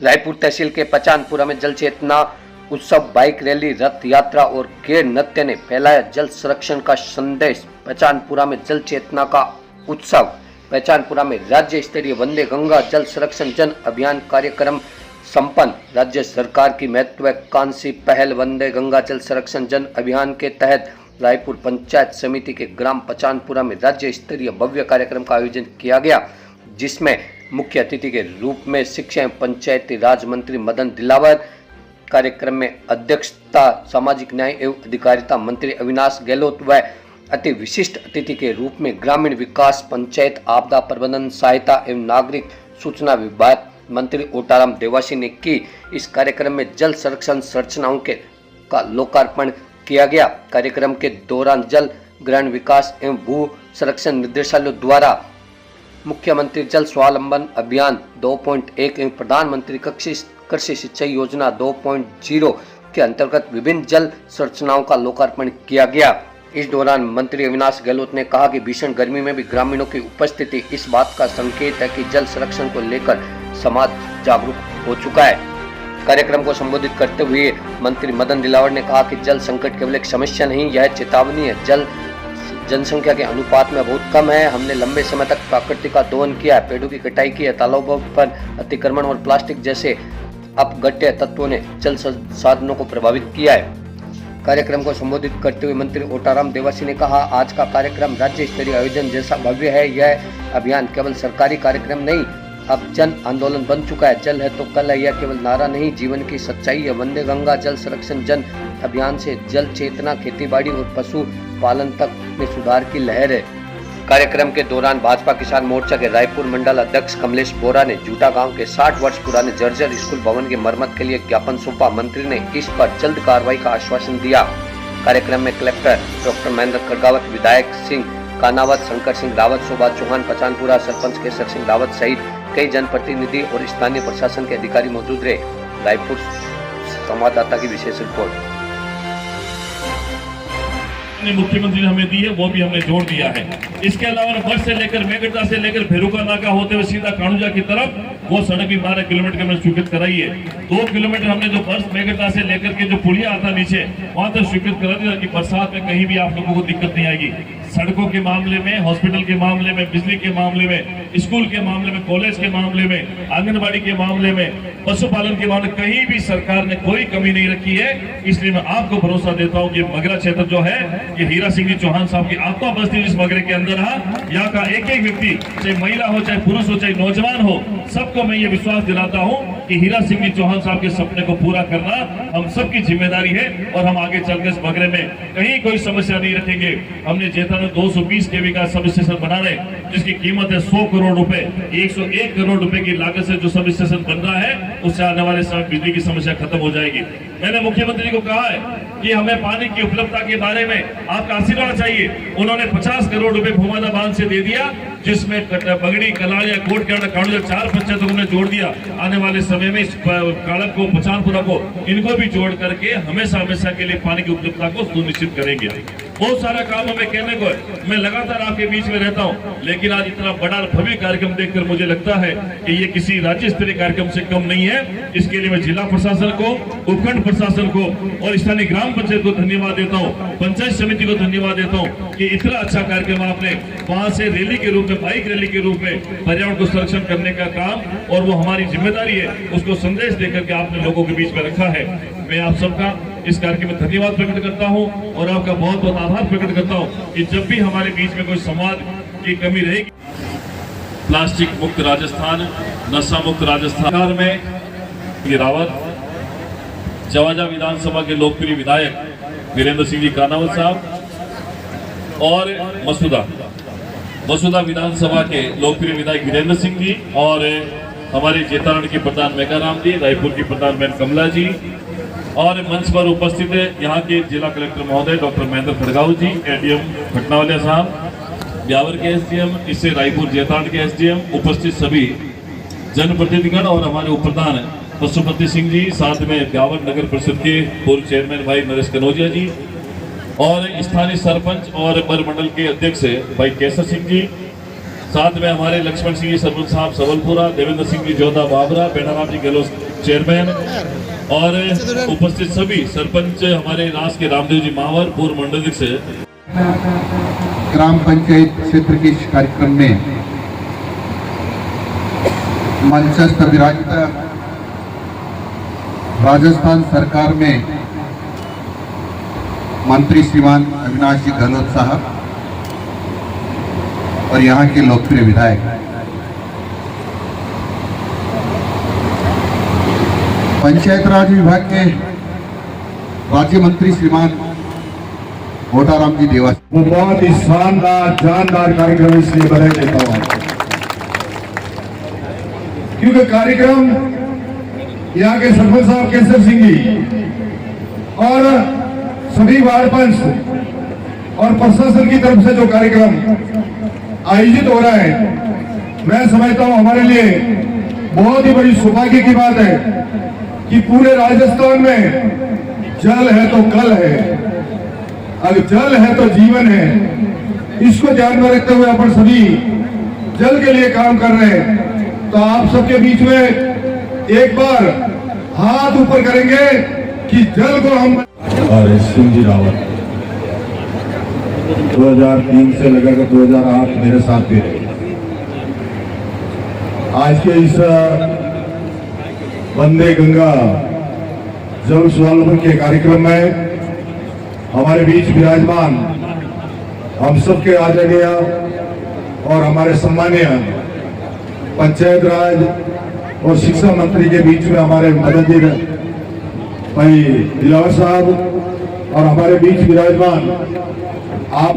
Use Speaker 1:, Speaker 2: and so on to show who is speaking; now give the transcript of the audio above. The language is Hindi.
Speaker 1: रायपुर तहसील के पचानपुरा में जल चेतना उत्सव, बाइक रैली, रथ यात्रा और गेर नृत्य ने फैलाया जल संरक्षण का संदेश। पचानपुरा में जल चेतना का उत्सव। पचानपुरा में राज्य स्तरीय वंदे गंगा जल संरक्षण जन अभियान कार्यक्रम संपन्न। राज्य सरकार की महत्वाकांक्षी पहल वंदे गंगा जल संरक्षण जन अभियान के तहत रायपुर पंचायत समिति के ग्राम पचानपुरा में राज्य स्तरीय भव्य कार्यक्रम का आयोजन किया गया, जिसमें मुख्य अतिथि के रूप में शिक्षा एवं पंचायती राज मंत्री मदन दिलावर, कार्यक्रम में अध्यक्षता सामाजिक न्याय एवं अधिकारिता मंत्री अविनाश गहलोत व अति विशिष्ट अतिथि के रूप में ग्रामीण विकास, पंचायत, आपदा प्रबंधन, सहायता एवं नागरिक सूचना विभाग मंत्री ओटाराम देवासी ने की। इस कार्यक्रम में जल संरक्षण संरचनाओं का लोकार्पण किया गया। कार्यक्रम के दौरान जल ग्रामीण विकास एवं भू संरक्षण निर्देशालय द्वारा मुख्यमंत्री जल स्वावलंबन अभियान 2.1 एवं प्रधानमंत्री कृषि सिंचाई योजना 2.0 के अंतर्गत विभिन्न जल संरचनाओं का लोकार्पण किया गया। इस दौरान मंत्री अविनाश गहलोत ने कहा कि भीषण गर्मी में भी ग्रामीणों की उपस्थिति इस बात का संकेत है कि जल संरक्षण को लेकर समाज जागरूक हो चुका है। कार्यक्रम को संबोधित करते हुए मंत्री मदन दिलावर ने कहा कि जल संकट केवल एक समस्या नहीं, यह चेतावनी है। जल जनसंख्या के अनुपात में बहुत कम है। हमने लंबे समय तक प्रकृति का दोहन किया है, पेड़ों की कटाई की है, तालाबों पर अतिक्रमण और प्लास्टिक जैसे अपघट्य तत्वों ने जल संसाधनों को प्रभावित किया है। कार्यक्रम को संबोधित करते हुए मंत्री ओटाराम देवासी ने कहा, आज का कार्यक्रम राज्य स्तरीय आयोजन जैसा भव्य है। यह अभियान केवल सरकारी कार्यक्रम नहीं, अब जन आंदोलन बन चुका है। जल है तो कल है, यह केवल नारा नहीं, जीवन की सच्चाई है। वंदे गंगा जल संरक्षण जन अभियान से जल चेतना, खेतीबाड़ी और पशु पालन तक में सुधार की लहर है। कार्यक्रम के दौरान भाजपा किसान मोर्चा के रायपुर मंडल अध्यक्ष कमलेश बोरा ने जूटा गांव के 60 वर्ष पुराने जर्जर स्कूल भवन की मरम्मत के लिए ज्ञापन सौंपा। मंत्री ने इस पर जल्द कार्रवाई का आश्वासन दिया। कार्यक्रम में कलेक्टर डॉक्टर महेंद्र खड़गावत, विधायक सिंह कानावत, शंकर सिंह रावत, शोभा चौहान, पचानपुरा सरपंच केसर सिंह रावत सहित कई जनप्रतिनिधि और स्थानीय प्रशासन के अधिकारी मौजूद रहे। रायपुर संवाददाता की विशेष रिपोर्ट।
Speaker 2: मुख्यमंत्री ने हमें दी है, वो भी हमने जोड़ दिया है। इसके अलावा बस से लेकर मेगटा से लेकर फेरुका नाका होते हुए सीधा कानुजा की तरफ वो सड़क भी 12 किलोमीटर की हमने स्वीकृत कराई है। 2 किलोमीटर हमने जो बस मेगटा से लेकर के जो पुलिया आता नीचे वहां तक स्वीकृत करा दिया कि बरसात में कहीं भी आप लोगों को दिक्कत नहीं आएगी। सड़कों के मामले में, हॉस्पिटल के मामले में, बिजली के मामले में, स्कूल के मामले में, कॉलेज के मामले में, आंगनबाड़ी के मामले में, पशुपालन के मामले, कहीं भी सरकार ने कोई कमी नहीं रखी है। इसलिए मैं आपको भरोसा देता हूँ कि मगरा क्षेत्र जो है ये हीरा सिंह जी चौहान साहब की आत्मा बस्ती जिस मगरे के अंदर है, यहाँ का एक एक व्यक्ति, चाहे महिला हो, चाहे पुरुष हो, चाहे नौजवान हो, सबको मैं ये विश्वास दिलाता हूँ कि हीरा सिंह जी चौहान साहब के सपने को पूरा करना हम सबकी जिम्मेदारी है और हम आगे चलकर इस मगरे में कहीं कोई समस्या नहीं रखेंगे। हमने जेता में 220 केवी का सब स्टेशन बना रहे, जिसकी कीमत है 100 करोड़ रुपए। 101 करोड़ रुपए की लागत से जो सब स्टेशन बन रहा है, उससे आने वाले समय बिजली की समस्या खत्म हो जाएगी। मैंने मुख्यमंत्री को कहा है कि हमें पानी की उपलब्धता के बारे में आपका आशीर्वाद चाहिए। उन्होंने 50 करोड़ रुपए भूमादा बांध से दे दिया, जिसमें बगड़ी, कलाल या कोट कांडा 4 पंचायतों को जोड़ दिया। आने वाले समय में इस काड़क को, पचानपुरा को, इनको भी जोड़ करके हमेशा हमेशा के लिए पानी की उपलब्धता को सुनिश्चित करेंगे। बहुत सारा काम हमें कहने को है, मैं लगातार आपके बीच में रहता हूं, लेकिन आज इतना बड़ा भव्य कार्यक्रम देखकर मुझे लगता है कि ये किसी राज्य स्तरीय कार्यक्रम से कम नहीं है। इसके लिए मैं जिला प्रशासन को, उपखंड प्रशासन को और स्थानीय ग्राम पंचायत को धन्यवाद देता हूं, पंचायत समिति को धन्यवाद देता हूं कि इतना अच्छा कार्यक्रम आपने वहां से रैली के रूप में, बाइक रैली के रूप में पर्यावरण को संरक्षण करने का काम, और वो हमारी जिम्मेदारी है, उसको संदेश देकर के आपने लोगों के बीच में रखा है। मैं आप सबका इस कार्यक्रम में धन्यवाद प्रकट करता हूं और आपका बहुत बहुत आभार प्रकट करता हूं कि जब भी हमारे बीच में कोई संवाद की कमी रहेगी। प्लास्टिक मुक्त राजस्थान, नशा मुक्त राजस्थान में रावत, जवाजा विधानसभा के लोकप्रिय विधायक वीरेंद्र सिंह जी कानावत साहब और मसूदा विधानसभा के लोकप्रिय विधायक वीरेंद्र सिंह जी और हमारे जेतारण के प्रधान मेघाराम जी, रायपुर की प्रधान बहन कमला जी और मंच पर उपस्थित है यहाँ के जिला कलेक्टर महोदय डॉक्टर महेंद्र खड़गावत जी, एडीएम भटनावलिया साहब, ब्यावर के एसडीएम, इससे रायपुर जेतारण के एसडीएम, उपस्थित सभी जनप्रतिनिधिगण और हमारे उप प्रधान पशुपति सिंह जी, साथ में ब्यावर नगर परिषद के पूर्व चेयरमैन भाई नरेश कनौजिया जी और स्थानीय सरपंच और बर मंडल के अध्यक्ष भाई केसर सिंह जी, साथ में हमारे लक्ष्मण सिंह जी सरपंच साहब सबलपुरा, देवेंद्र सिंह जी जोधा बाबरा, बेनाराम जी गहलोत चेयरमैन और उपस्थित सभी सरपंच हमारे रास के रामदेव जी मावर पूर्व मंडल से
Speaker 3: ग्राम पंचायत क्षेत्र के इस कार्यक्रम में मंचस्थ विराजित राजस्थान सरकार में मंत्री श्रीमान अविनाश जी गहलोत साहब और यहाँ के लोकप्रिय विधायक पंचायत राज विभाग के राज्य मंत्री श्रीमान मोटाराम जी देवा।
Speaker 4: वो बहुत ही शानदार जानदार कार्यक्रम इसलिए बधाई देता हूं क्योंकि कार्यक्रम यहाँ के सरपंच साहब केसर सिंह जी और सभी वार्ड पंच और प्रशासन की तरफ से जो कार्यक्रम आयोजित हो रहा है, मैं समझता हूं हमारे लिए बहुत ही बड़ी सौभाग्य की बात है कि पूरे राजस्थान में जल है तो कल है, अगर जल है तो जीवन है। इसको ध्यान में रखते हुए अपन सभी जल के लिए काम कर रहे हैं। तो आप सबके बीच में एक बार हाथ ऊपर करेंगे कि जल को हम और सिंह जी रावत 2003 से लेकर 2008 मेरे साथ भी रहे। आज के इस वंदे गंगा जल स्वावलंबन के कार्यक्रम में हमारे बीच विराजमान हम सबके आदरणीय और हमारे सम्मानीय पंचायत राज और शिक्षा मंत्री के बीच में हमारे मददीर भाई दिलावर साहब और हमारे बीच विराजमान आप